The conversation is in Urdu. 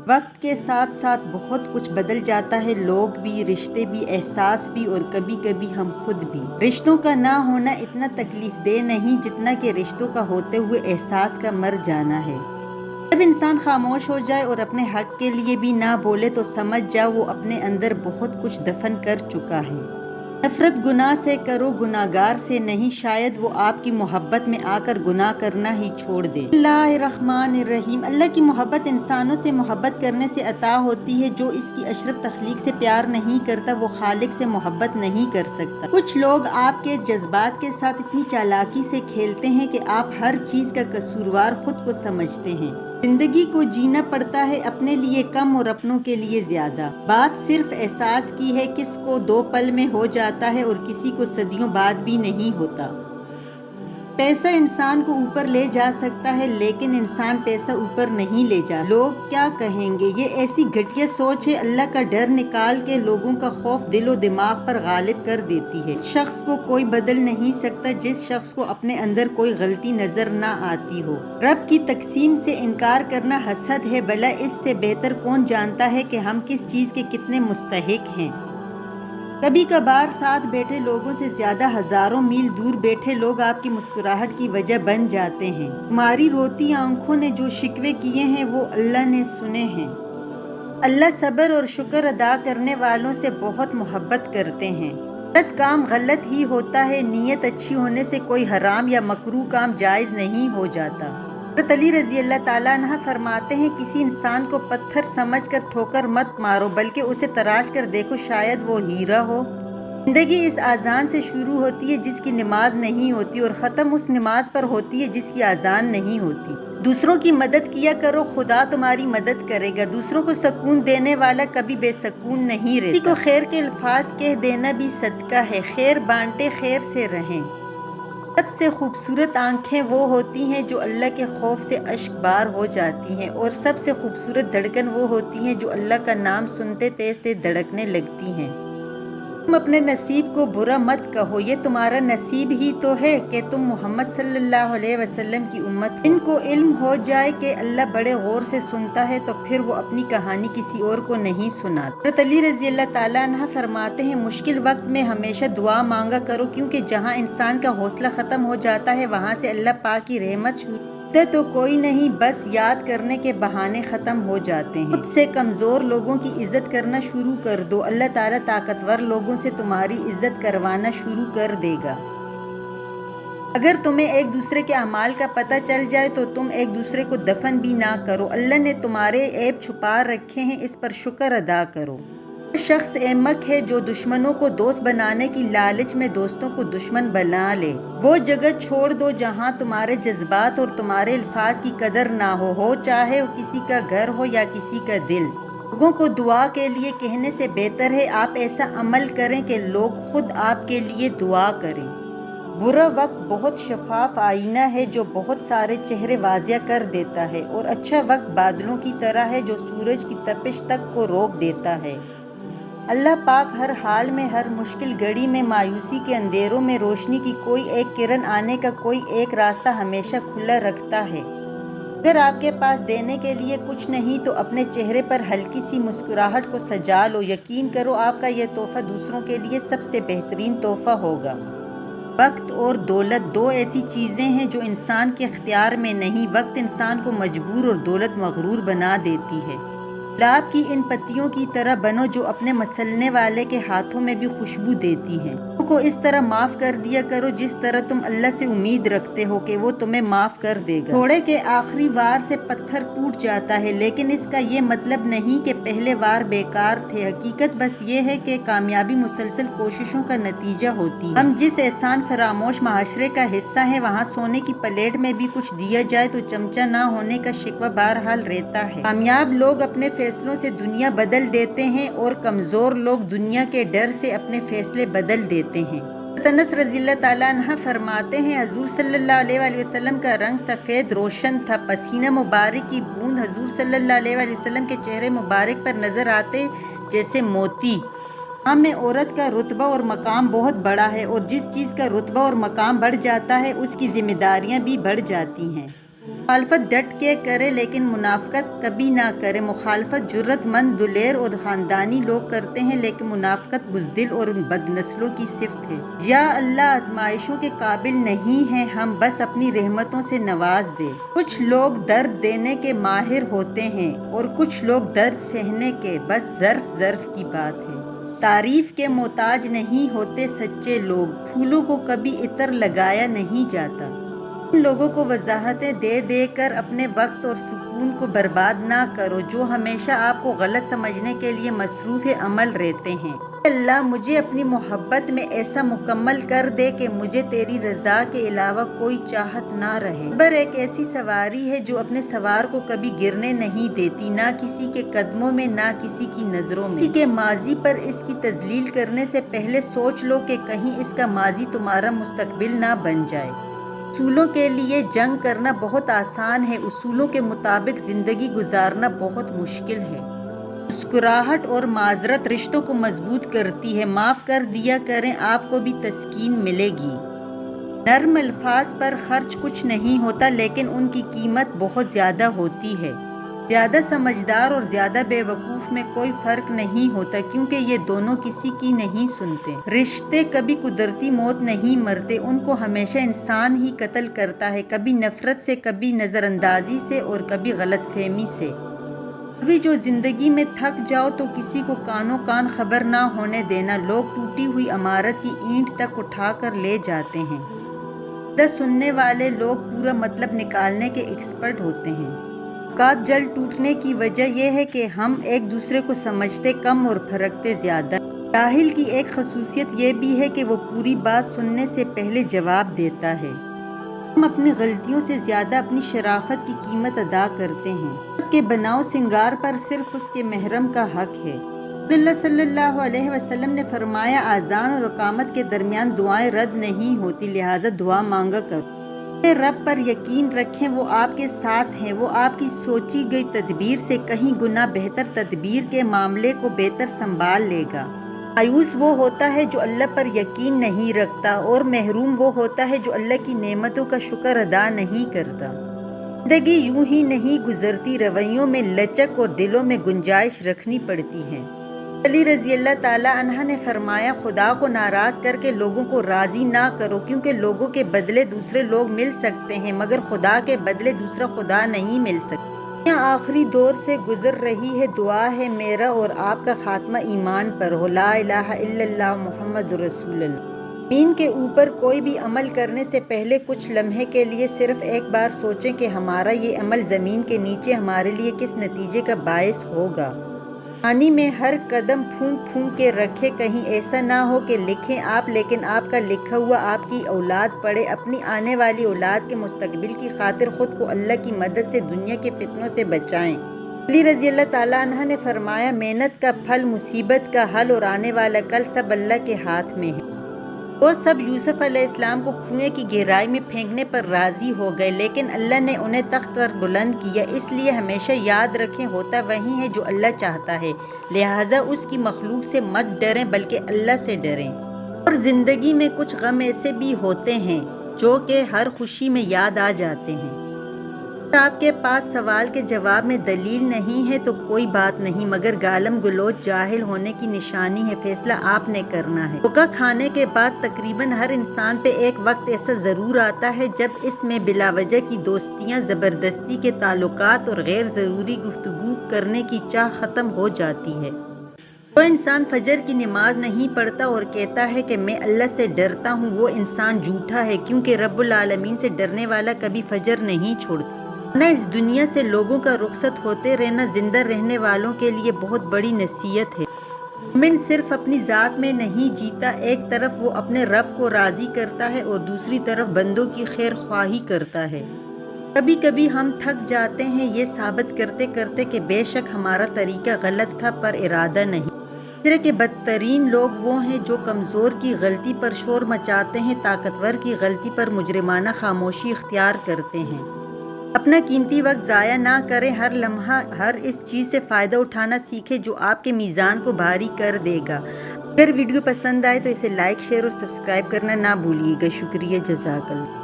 وقت کے ساتھ ساتھ بہت کچھ بدل جاتا ہے، لوگ بھی، رشتے بھی، احساس بھی، اور کبھی کبھی ہم خود بھی۔ رشتوں کا نہ ہونا اتنا تکلیف دہ نہیں جتنا کہ رشتوں کا ہوتے ہوئے احساس کا مر جانا ہے۔ جب انسان خاموش ہو جائے اور اپنے حق کے لیے بھی نہ بولے تو سمجھ جاؤ وہ اپنے اندر بہت کچھ دفن کر چکا ہے۔ نفرت گناہ سے کرو، گناہگار سے نہیں، شاید وہ آپ کی محبت میں آ کر گناہ کرنا ہی چھوڑ دے۔ اللہ الرحمن الرحیم۔ اللہ کی محبت انسانوں سے محبت کرنے سے عطا ہوتی ہے۔ جو اس کی اشرف تخلیق سے پیار نہیں کرتا وہ خالق سے محبت نہیں کر سکتا۔ کچھ لوگ آپ کے جذبات کے ساتھ اتنی چالاکی سے کھیلتے ہیں کہ آپ ہر چیز کا قصوروار خود کو سمجھتے ہیں۔ زندگی کو جینا پڑتا ہے اپنے لیے کم اور اپنوں کے لیے زیادہ۔ بات صرف احساس کی ہے، کس کو 2 پل میں ہو جاتا ہے اور کسی کو صدیوں بعد بھی نہیں ہوتا۔ پیسہ انسان کو اوپر لے جا سکتا ہے لیکن انسان پیسہ اوپر نہیں لے جا سکتا۔ لوگ کیا کہیں گے، یہ ایسی گھٹیا سوچ ہے۔ اللہ کا ڈر نکال کے لوگوں کا خوف دل و دماغ پر غالب کر دیتی ہے۔ اس شخص کو کوئی بدل نہیں سکتا جس شخص کو اپنے اندر کوئی غلطی نظر نہ آتی ہو۔ رب کی تقسیم سے انکار کرنا حسد ہے، بھلا اس سے بہتر کون جانتا ہے کہ ہم کس چیز کے کتنے مستحق ہیں۔ کبھی کبھار ساتھ بیٹھے لوگوں سے زیادہ ہزاروں میل دور بیٹھے لوگ آپ کی مسکراہٹ کی وجہ بن جاتے ہیں۔ تمہاری روتی آنکھوں نے جو شکوے کیے ہیں وہ اللہ نے سنے ہیں۔ اللہ صبر اور شکر ادا کرنے والوں سے بہت محبت کرتے ہیں۔ غلط کام غلط ہی ہوتا ہے، نیت اچھی ہونے سے کوئی حرام یا مکروہ کام جائز نہیں ہو جاتا۔ حضرت علی رضی اللہ تعالیٰ عنہ فرماتے ہیں، کسی انسان کو پتھر سمجھ کر ٹھوکر مت مارو بلکہ اسے تراش کر دیکھو، شاید وہ ہیرا ہو۔ زندگی اس اذان سے شروع ہوتی ہے جس کی نماز نہیں ہوتی اور ختم اس نماز پر ہوتی ہے جس کی اذان نہیں ہوتی۔ دوسروں کی مدد کیا کرو، خدا تمہاری مدد کرے گا۔ دوسروں کو سکون دینے والا کبھی بے سکون نہیں رہتا۔ کسی کو خیر کے الفاظ کہہ دینا بھی صدقہ ہے۔ خیر بانٹے، خیر سے رہیں۔ سب سے خوبصورت آنکھیں وہ ہوتی ہیں جو اللہ کے خوف سے اشک بار ہو جاتی ہیں، اور سب سے خوبصورت دھڑکن وہ ہوتی ہیں جو اللہ کا نام سنتے تیز تیز دھڑکنے لگتی ہیں۔ تم اپنے نصیب کو برا مت کہو، یہ تمہارا نصیب ہی تو ہے کہ تم محمد صلی اللہ علیہ وسلم کی امت ہو۔ ان کو علم ہو جائے کہ اللہ بڑے غور سے سنتا ہے تو پھر وہ اپنی کہانی کسی اور کو نہیں سناتا۔ حضرت علی رضی اللہ تعالیٰ عنہ فرماتے ہیں، مشکل وقت میں ہمیشہ دعا مانگا کرو، کیونکہ جہاں انسان کا حوصلہ ختم ہو جاتا ہے وہاں سے اللہ پاک کی رحمت شروع تو کوئی نہیں، بس یاد کرنے کے بہانے ختم ہو جاتے ہیں۔ خود سے کمزور لوگوں کی عزت کرنا شروع کر دو، اللہ تعالیٰ طاقتور لوگوں سے تمہاری عزت کروانا شروع کر دے گا۔ اگر تمہیں ایک دوسرے کے اعمال کا پتہ چل جائے تو تم ایک دوسرے کو دفن بھی نہ کرو۔ اللہ نے تمہارے عیب چھپا رکھے ہیں، اس پر شکر ادا کرو۔ وہ شخص احمق ہے جو دشمنوں کو دوست بنانے کی لالچ میں دوستوں کو دشمن بنا لے۔ وہ جگہ چھوڑ دو جہاں تمہارے جذبات اور تمہارے الفاظ کی قدر نہ ہو چاہے وہ کسی کا گھر ہو یا کسی کا دل۔ لوگوں کو دعا کے لیے کہنے سے بہتر ہے آپ ایسا عمل کریں کہ لوگ خود آپ کے لیے دعا کریں۔ برا وقت بہت شفاف آئینہ ہے جو بہت سارے چہرے واضح کر دیتا ہے، اور اچھا وقت بادلوں کی طرح ہے جو سورج کی تپش تک کو روک دیتا ہے۔ اللہ پاک ہر حال میں، ہر مشکل گھڑی میں، مایوسی کے اندھیروں میں روشنی کی کوئی ایک کرن آنے کا کوئی ایک راستہ ہمیشہ کھلا رکھتا ہے۔ اگر آپ کے پاس دینے کے لیے کچھ نہیں تو اپنے چہرے پر ہلکی سی مسکراہٹ کو سجا لو، یقین کرو آپ کا یہ تحفہ دوسروں کے لیے سب سے بہترین تحفہ ہوگا۔ وقت اور دولت 2 ایسی چیزیں ہیں جو انسان کے اختیار میں نہیں۔ وقت انسان کو مجبور اور دولت مغرور بنا دیتی ہے۔ گلاب کی ان پتیوں کی طرح بنو جو اپنے مسلنے والے کے ہاتھوں میں بھی خوشبو دیتی ہیں۔ لوگوں کو اس طرح معاف کر دیا کرو جس طرح تم اللہ سے امید رکھتے ہو کہ وہ تمہیں معاف کر دے گا۔ گھوڑے کے آخری وار سے پتھر ٹوٹ جاتا ہے لیکن اس کا یہ مطلب نہیں کہ پہلے وار بیکار تھے۔ حقیقت بس یہ ہے کہ کامیابی مسلسل کوششوں کا نتیجہ ہوتی ہے۔ ہم جس احسان فراموش معاشرے کا حصہ ہیں وہاں سونے کی پلیٹ میں بھی کچھ دیا جائے تو چمچہ نہ ہونے کا شکوہ بہرحال رہتا ہے۔ کامیاب لوگ اپنے فیصلوں سے دنیا بدل دیتے ہیں اور کمزور لوگ دنیا کے ڈر سے اپنے فیصلے بدل دیتے ہیں۔ حضرت انس رضی اللہ تعالیٰ عنہ فرماتے ہیں، حضور صلی اللہ علیہ وآلہ وسلم کا رنگ سفید روشن تھا، پسینہ مبارک کی بوند حضور صلی اللہ علیہ وآلہ وسلم کے چہرے مبارک پر نظر آتے جیسے موتی۔ اسلام میں عورت کا رتبہ اور مقام بہت بڑا ہے، اور جس چیز کا رتبہ اور مقام بڑھ جاتا ہے اس کی ذمہ داریاں بھی بڑھ جاتی ہیں۔ مخالفت ڈٹ کے کرے لیکن منافقت کبھی نہ کرے۔ مخالفت جرت مند، دلیر اور خاندانی لوگ کرتے ہیں، لیکن منافقت بزدل اور بد نسلوں کی صفت ہے۔ یا اللہ، آزمائشوں کے قابل نہیں ہیں ہم، بس اپنی رحمتوں سے نواز دے۔ کچھ لوگ درد دینے کے ماہر ہوتے ہیں اور کچھ لوگ درد سہنے کے، بس ظرف کی بات ہے۔ تعریف کے محتاج نہیں ہوتے سچے لوگ، پھولوں کو کبھی عطر لگایا نہیں جاتا۔ ان لوگوں کو وضاحتیں دے دے کر اپنے وقت اور سکون کو برباد نہ کرو جو ہمیشہ آپ کو غلط سمجھنے کے لیے مصروف عمل رہتے ہیں۔ اے اللہ، مجھے اپنی محبت میں ایسا مکمل کر دے کہ مجھے تیری رضا کے علاوہ کوئی چاہت نہ رہے۔ صبر ایک ایسی سواری ہے جو اپنے سوار کو کبھی گرنے نہیں دیتی، نہ کسی کے قدموں میں نہ کسی کی نظروں میں۔ کسی کے ماضی پر اس کی تذلیل کرنے سے پہلے سوچ لو کہ کہیں اس کا ماضی تمہارا مستقبل نہ بن جائے۔ اصولوں کے لیے جنگ کرنا بہت آسان ہے، اصولوں کے مطابق زندگی گزارنا بہت مشکل ہے۔ مسکراہٹ اور معذرت رشتوں کو مضبوط کرتی ہے۔ معاف کر دیا کریں، آپ کو بھی تسکین ملے گی۔ نرم الفاظ پر خرچ کچھ نہیں ہوتا، لیکن ان کی قیمت بہت زیادہ ہوتی ہے۔ زیادہ سمجھدار اور زیادہ بے وقوف میں کوئی فرق نہیں ہوتا، کیونکہ یہ دونوں کسی کی نہیں سنتے۔ رشتے کبھی قدرتی موت نہیں مرتے، ان کو ہمیشہ انسان ہی قتل کرتا ہے، کبھی نفرت سے، کبھی نظر اندازی سے اور کبھی غلط فہمی سے۔ کبھی جو زندگی میں تھک جاؤ تو کسی کو کانوں کان خبر نہ ہونے دینا۔ لوگ ٹوٹی ہوئی عمارت کی اینٹ تک اٹھا کر لے جاتے ہیں۔ زیادہ سننے والے لوگ پورا مطلب نکالنے کے ایکسپرٹ ہوتے ہیں۔ اوقات جل ٹوٹنے کی وجہ یہ ہے کہ ہم ایک دوسرے کو سمجھتے کم اور پھرکتے زیادہ۔ جاہل کی ایک خصوصیت یہ بھی ہے کہ وہ پوری بات سننے سے پہلے جواب دیتا ہے۔ ہم اپنی غلطیوں سے زیادہ اپنی شرافت کی قیمت ادا کرتے ہیں۔ عورت کے بناؤ سنگار پر صرف اس کے محرم کا حق ہے۔ رسول اللہ صلی اللہ علیہ وسلم نے فرمایا، اذان اور اقامت کے درمیان دعائیں رد نہیں ہوتی، لہٰذا دعا مانگا کرو۔ اپنے رب پر یقین رکھیں، وہ آپ کے ساتھ ہیں، وہ آپ کی سوچی گئی تدبیر سے کہیں گنا بہتر تدبیر کے معاملے کو بہتر سنبھال لے گا۔ مایوس وہ ہوتا ہے جو اللہ پر یقین نہیں رکھتا، اور محروم وہ ہوتا ہے جو اللہ کی نعمتوں کا شکر ادا نہیں کرتا۔ زندگی یوں ہی نہیں گزرتی، رویوں میں لچک اور دلوں میں گنجائش رکھنی پڑتی ہے۔ علی رضی اللہ تعالیٰ عنہ نے فرمایا، خدا کو ناراض کر کے لوگوں کو راضی نہ کرو، کیونکہ لوگوں کے بدلے دوسرے لوگ مل سکتے ہیں مگر خدا کے بدلے دوسرا خدا نہیں مل سکتا۔ دنیا آخری دور سے گزر رہی ہے، دعا ہے میرا اور آپ کا خاتمہ ایمان پر ہو، لا الہ الا اللہ محمد رسول اللہ۔ زمین کے اوپر کوئی بھی عمل کرنے سے پہلے کچھ لمحے کے لیے صرف ایک بار سوچیں کہ ہمارا یہ عمل زمین کے نیچے ہمارے لیے کس نتیجے کا باعث ہوگا۔ پانی میں ہر قدم پھونک پھونک کے رکھے، کہیں ایسا نہ ہو کہ لکھیں آپ لیکن آپ کا لکھا ہوا آپ کی اولاد پڑھے۔ اپنی آنے والی اولاد کے مستقبل کی خاطر خود کو اللہ کی مدد سے دنیا کے فتنوں سے بچائیں۔ علی رضی اللہ تعالیٰ عنہ نے فرمایا، محنت کا پھل، مصیبت کا حل اور آنے والا کل سب اللہ کے ہاتھ میں ہے۔ وہ سب یوسف علیہ السلام کو کنویں کی گہرائی میں پھینکنے پر راضی ہو گئے، لیکن اللہ نے انہیں تخت پر بلند کیا۔ اس لیے ہمیشہ یاد رکھیں، ہوتا وہی ہے جو اللہ چاہتا ہے، لہٰذا اس کی مخلوق سے مت ڈریں بلکہ اللہ سے ڈریں۔ اور زندگی میں کچھ غم ایسے بھی ہوتے ہیں جو کہ ہر خوشی میں یاد آ جاتے ہیں۔ اگر آپ کے پاس سوال کے جواب میں دلیل نہیں ہے تو کوئی بات نہیں، مگر گالم گلوچ جاہل ہونے کی نشانی ہے، فیصلہ آپ نے کرنا ہے۔ دھوکہ کھانے کے بعد تقریباً ہر انسان پہ ایک وقت ایسا ضرور آتا ہے جب اس میں بلا وجہ کی دوستیاں، زبردستی کے تعلقات اور غیر ضروری گفتگو کرنے کی چاہ ختم ہو جاتی ہے۔ جو انسان فجر کی نماز نہیں پڑھتا اور کہتا ہے کہ میں اللہ سے ڈرتا ہوں، وہ انسان جھوٹا ہے، کیونکہ رب العالمین سے ڈرنے والا کبھی فجر نہیں چھوڑتا۔ اس دنیا سے لوگوں کا رخصت ہوتے رہنا زندہ رہنے والوں کے لیے بہت بڑی نصیحت ہے۔ مومن صرف اپنی ذات میں نہیں جیتا، ایک طرف وہ اپنے رب کو راضی کرتا ہے اور دوسری طرف بندوں کی خیر خواہی کرتا ہے۔ کبھی کبھی ہم تھک جاتے ہیں یہ ثابت کرتے کرتے کہ بے شک ہمارا طریقہ غلط تھا، پر ارادہ نہیں۔ معاشرے کے بدترین لوگ وہ ہیں جو کمزور کی غلطی پر شور مچاتے ہیں، طاقتور کی غلطی پر مجرمانہ خاموشی اختیار کرتے ہیں۔ اپنا قیمتی وقت ضائع نہ کریں، ہر لمحہ ہر اس چیز سے فائدہ اٹھانا سیکھیں جو آپ کے میزان کو بھاری کر دے گا۔ اگر ویڈیو پسند آئے تو اسے لائک، شیئر اور سبسکرائب کرنا نہ بھولیے گا۔ شکریہ، جزاک اللہ۔